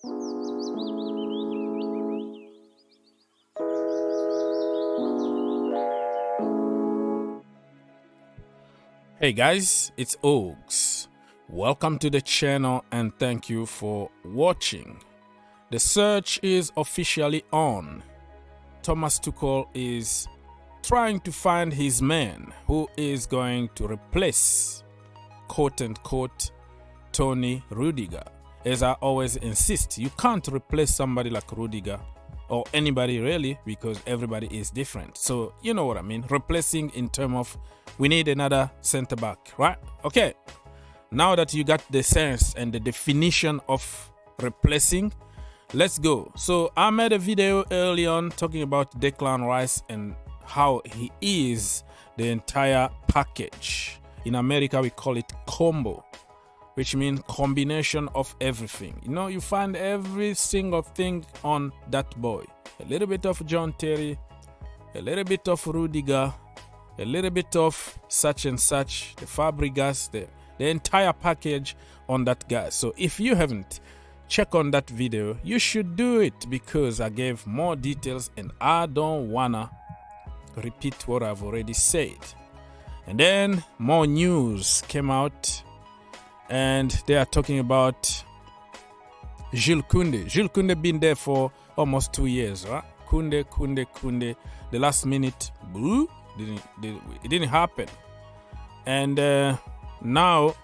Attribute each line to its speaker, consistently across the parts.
Speaker 1: Hey guys, it's Oaks. Welcome to the channel and thank you for watching. The search is officially on. Thomas Tuchel is trying to find his man who is going to replace, quote-unquote, Tony Rudiger. As I always insist, you can't replace somebody like Rudiger or anybody really, because everybody is different. So you know what I mean, replacing in terms of we need another center back, right? Okay, now that you got the sense and the definition of replacing, let's go. So I made a video early on talking about Declan Rice and how he is the entire package. In America we call it combo, which means combination of everything. You know, you find every single thing on that boy. A little bit of John Terry, a little bit of Rudiger, a little bit of such and such, the Fabregas, the entire package on that guy. So if you haven't checked on that video, you should do it, because I gave more details and I don't wanna repeat what I've already said. And then more news came out, and they are talking about Jules Kounde. Jules Kounde been there for almost 2 years, right? Kounde. The last minute, boo, it didn't happen. And now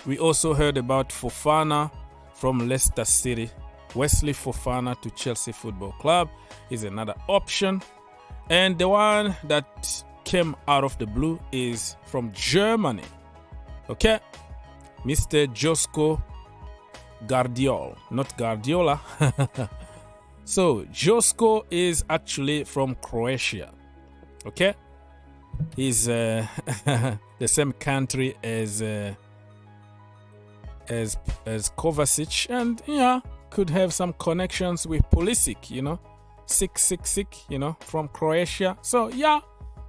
Speaker 1: we also heard about Fofana from Leicester City. Wesley Fofana to Chelsea Football Club is another option. And the one that came out of the blue is from Germany. Okay? Mr. Josko Gvardiol, not Guardiola. So Josko is actually from Croatia. Okay, he's the same country as Kovacic, and yeah, could have some connections with Pulisic. You know, sick. You know, from Croatia. So yeah,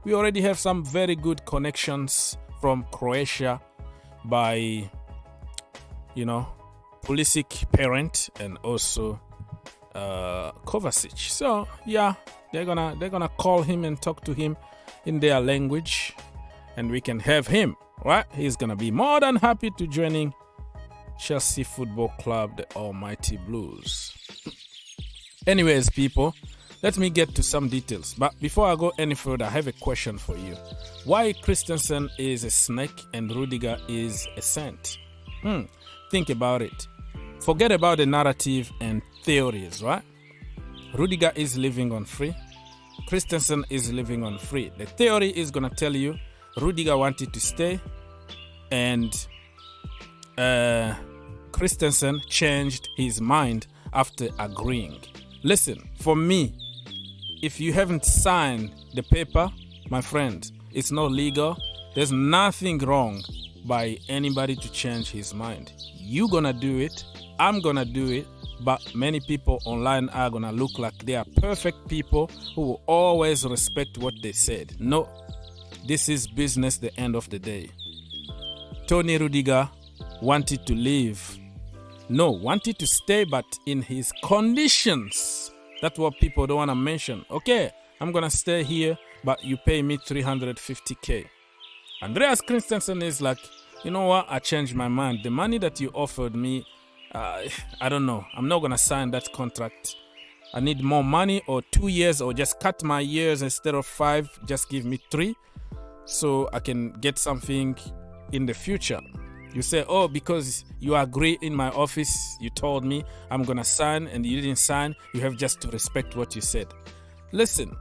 Speaker 1: we already have some very good connections from Croatia by, you know, Pulisic parent and also Kovacic. So yeah, they're gonna call him and talk to him in their language, and we can have him, right? He's gonna be more than happy to joining Chelsea Football Club, the Almighty Blues. Anyways, people, let me get to some details. But before I go any further, I have a question for you. Why Christensen is a snake and Rudiger is a saint? Think about it. Forget about the narrative and theories, right? Rudiger is living on free. Christensen is living on free. The theory is going to tell you Rudiger wanted to stay and Christensen changed his mind after agreeing. Listen, for me, if you haven't signed the paper, my friend, it's not legal. There's nothing wrong by anybody to change his mind. You're gonna do it, I'm gonna do it, but many people online are gonna look like they are perfect people who will always respect what they said. No, this is business the end of the day. Tony Rudiger wanted to leave. No, wanted to stay, but in his conditions. That's what people don't want to mention. Okay, I'm gonna stay here, but you pay me 350k. Andreas Christensen is like, you know what, I changed my mind. The money that you offered me, I don't know, I'm not gonna sign that contract. I need more money, or 2 years, or just cut my years instead of 5, just give me 3 so I can get something in the future. You say, oh, because you agree in my office, you told me I'm gonna sign and you didn't sign, you have just to respect what you said. Listen,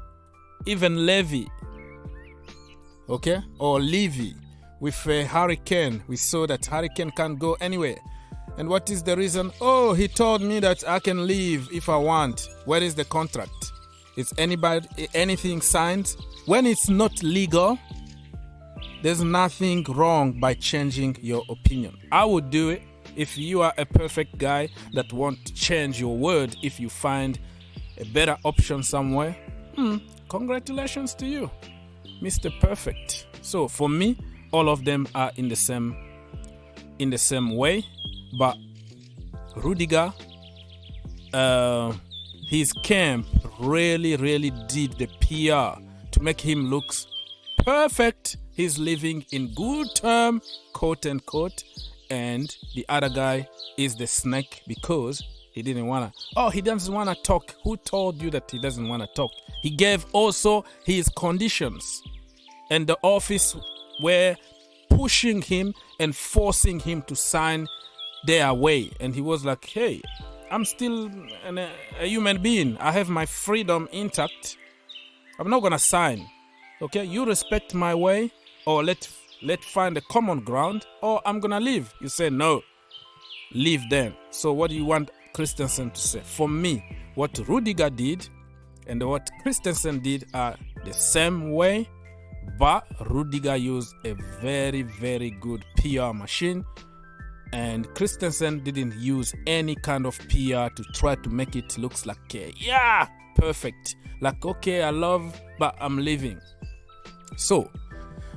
Speaker 1: even Levy, okay, or Levy, with a Hurricane, we saw that Hurricane can't go anywhere. And what is the reason? Oh, he told me that I can leave if I want. Where is the contract? Is anything signed? When it's not legal, there's nothing wrong by changing your opinion. I would do it if you are a perfect guy that won't change your word if you find a better option somewhere. Congratulations to you, Mr. Perfect. So for me, all of them are in the same way, but Rudiger his camp really did the PR to make him look perfect. He's living in good term, quote unquote, and the other guy is the snake because he didn't want to. Oh, he doesn't want to talk. Who told you that he doesn't want to talk? He gave also his conditions, and the office were pushing him and forcing him to sign their way, and he was like, hey, I'm still a human being. I have my freedom intact. I'm not gonna sign. Okay, you respect my way, or let's find a common ground, or I'm gonna leave. You say no, leave then. So what do you want Christensen to say? For me, what Rudiger did and what Christensen did are the same way, but Rudiger used a very good PR machine, and Christensen didn't use any kind of PR to try to make it look like, yeah, perfect. Like, okay, I love, but I'm leaving. So,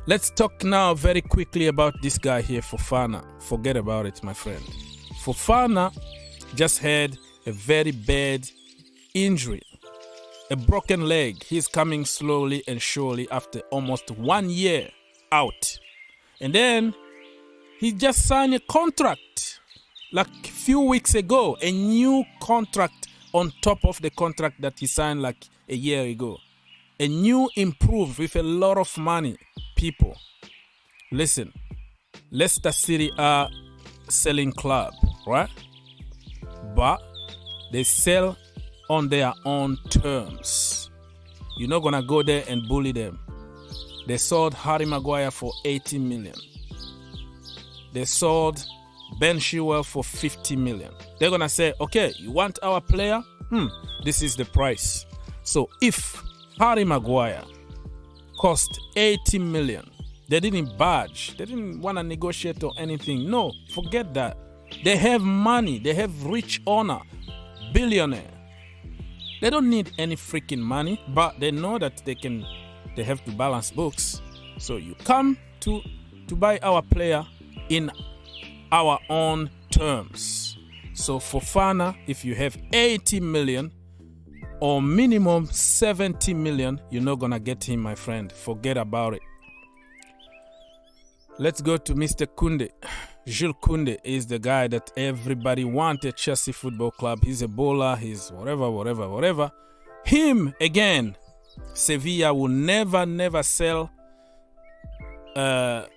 Speaker 1: let's talk now very quickly about this guy here, Fofana. Forget about it, my friend. Fofana just had a very bad injury. A broken leg. He's coming slowly and surely after almost 1 year out. And then he just signed a contract like a few weeks ago. A new contract on top of the contract that he signed like a year ago. A new improved with a lot of money. People, listen. Leicester City are selling club, right? But they sell on their own terms. You're not gonna go there and bully them. They sold Harry Maguire for 80 million. They sold Ben Chilwell for 50 million. They're gonna say, okay, you want our player? This is the price. So if Harry Maguire cost 80 million, they didn't budge. They didn't want to negotiate or anything. No, forget that. They have money. They have rich owner, billionaire. They don't need any freaking money, but they know that they have to balance books. So you come to buy our player in our own terms. So Fofana, if you have 80 million or minimum 70 million, you're not gonna get him, my friend. Forget about it. Let's go to Mr. Kounde. Jules Kounde is the guy that everybody wanted Chelsea Football Club. He's a bowler, he's whatever. Him, again, Sevilla will never sell the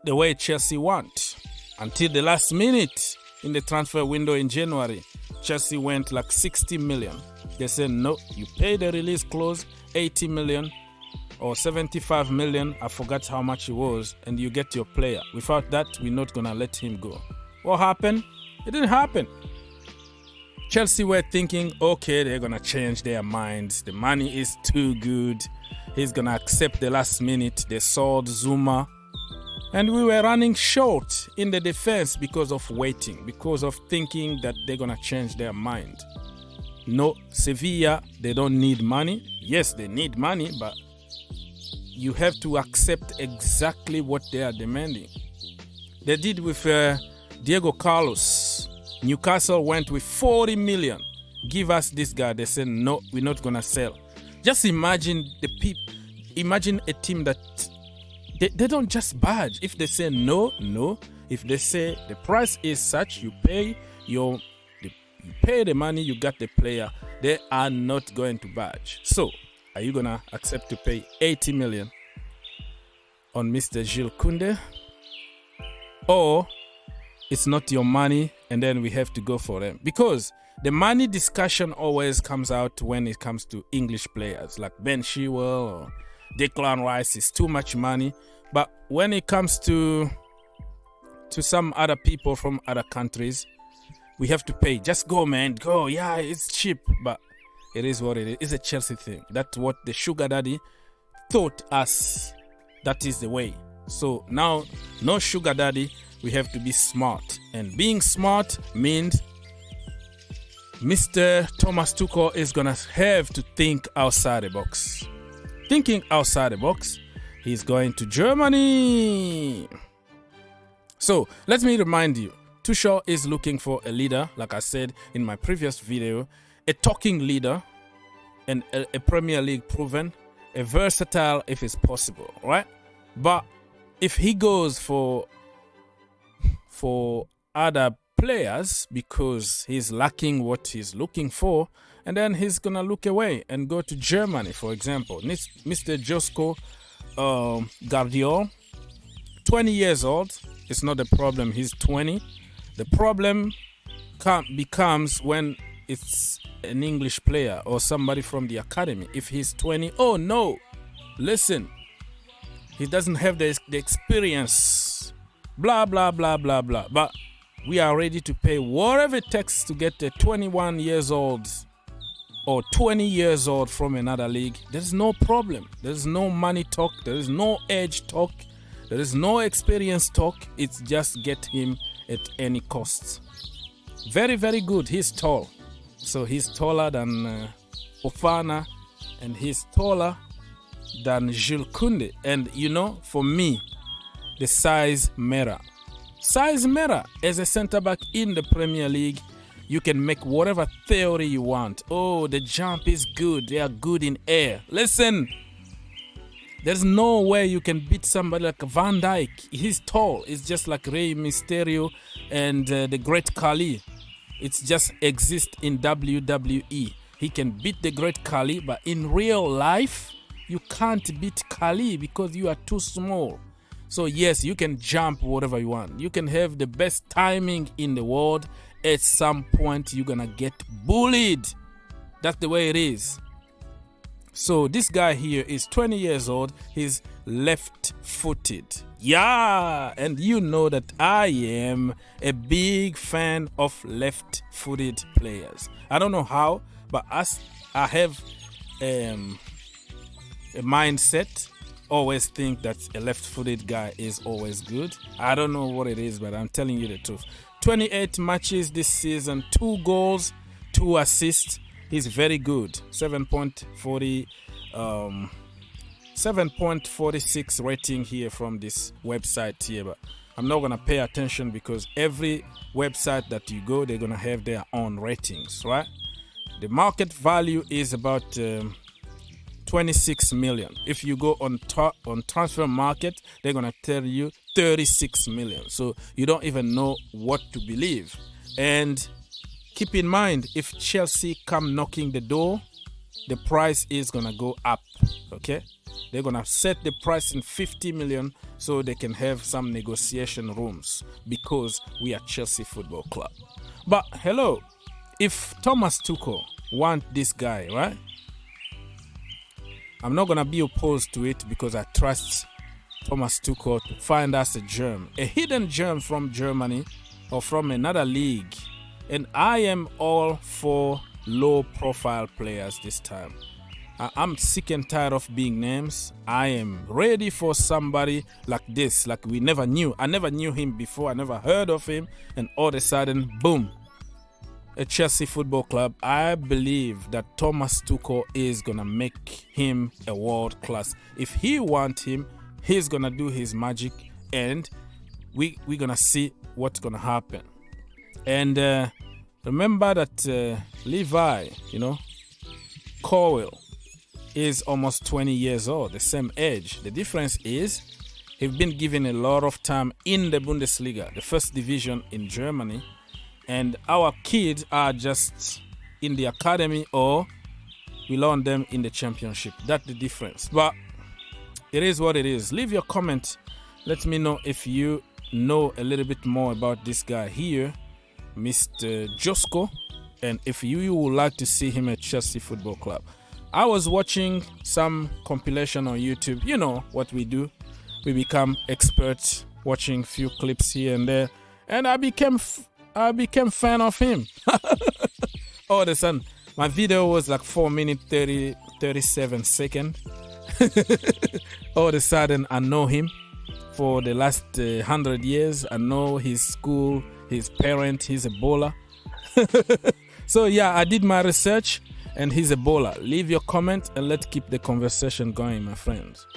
Speaker 1: way Chelsea want. Until the last minute in the transfer window in January, Chelsea went like 60 million. They said, no, you pay the release clause, 80 million or 75 million, I forgot how much it was, and you get your player. Without that, we're not going to let him go. What happened? It didn't happen. Chelsea were thinking, okay, they're going to change their minds. The money is too good. He's going to accept the last minute. They sold Zuma. And we were running short in the defense because of waiting, because of thinking that they're going to change their mind. No, Sevilla, they don't need money. Yes, they need money, but you have to accept exactly what they are demanding. They did with Diego Carlos. Newcastle went with 40 million. Give us this guy. They said, no, we're not going to sell. Just imagine imagine a team that they don't just budge. If they say no. If they say the price is such, you pay the money, you got the player, they are not going to budge. So, are you going to accept to pay 80 million on Mr. Jules Kounde? Or it's not your money and then we have to go for them? Because the money discussion always comes out when it comes to English players like Ben Chilwell or Declan Rice. Is too much money. But when it comes to some other people from other countries, we have to pay. Just go, man. Go. Yeah, it's cheap. But it is what it is. It's a Chelsea thing. That's what the sugar daddy taught us. That is the way. So now, no sugar daddy. We have to be smart. And being smart means Mr. Thomas Tuchel is going to have to think outside the box. Thinking outside the box, he's going to Germany. So let me remind you, Tuchel is looking for a leader, like I said in my previous video, a talking leader, and a Premier League proven, a versatile if it's possible, right? But if he goes for other players because he's lacking what he's looking for, and then he's gonna look away and go to Germany, for example. Mr. Josko Gvardiol, 20 years old. It's not a problem. He's 20. The problem becomes when it's an English player or somebody from the academy. If he's 20, oh no, listen, he doesn't have the experience, blah, blah, blah, blah, blah. But we are ready to pay whatever it takes to get a 21 years old or 20 years old from another league. There's no problem. There's no money talk. There is no age talk. There is no experience talk. It's just get him at any cost. Very, very good. He's tall. So he's taller than Fofana, and he's taller than Jules Kounde. And you know, for me, the size matter. Size matter. As a centre back in the Premier League, you can make whatever theory you want. Oh, the jump is good. They are good in air. Listen, there's no way you can beat somebody like Van Dijk. He's tall. It's just like Rey Mysterio and the Great Khali. It's just exists in WWE. He can beat the Great Khali, but in real life, you can't beat Khali because you are too small. So yes, you can jump whatever you want. You can have the best timing in the world. At some point, you're gonna get bullied. That's the way it is. So this guy here is 20 years old. He's left-footed. Yeah, and you know that I am a big fan of left-footed players. I don't know how, but I have a mindset. Always think that a left-footed guy is always good. I don't know what it is, but I'm telling you the truth. 28 matches this season, 2 goals, 2 assists. He's very good. 7.46 rating here from this website here, but I'm not gonna pay attention because every website that you go, they're gonna have their own ratings, right? The market value is about 26 million. If you go on transfer market, they're gonna tell you 36 million. So you don't even know what to believe. And keep in mind, if Chelsea come knocking the door, the price is gonna go up. Okay, they're gonna set the price in 50 million so they can have some negotiation rooms because we are Chelsea Football Club. But hello, if Thomas Tuchel want this guy, right? I'm not gonna be opposed to it because I trust Thomas Tuchel to find us a gem, a hidden gem from Germany or from another league. And I am all for low-profile players this time. I'm sick and tired of being names. I am ready for somebody like this, like we never knew. I never knew him before. I never heard of him. And all of a sudden, boom, a Chelsea Football Club. I believe that Thomas Tuchel is going to make him a world class. If he wants him, he's going to do his magic. And we're going to see what's going to happen. And remember that Levi, Cowell, is almost 20 years old, the same age. The difference is he's been given a lot of time in the Bundesliga, the first division in Germany. And our kids are just in the academy or we learn them in the championship. That's the difference. But it is what it is. Leave your comment. Let me know if you know a little bit more about this guy here, Mr. Josko, and if you would like to see him at Chelsea Football Club. I was watching some compilation on YouTube. You know what we do. We become experts watching few clips here and there. And I became fan of him. All of a sudden, my video was like 4 minutes 37 seconds. All of a sudden, I know him for the last 100 years. I know his school, his parent, he's a bowler. So yeah, I did my research and he's a bowler. Leave your comment and let's keep the conversation going, my friends.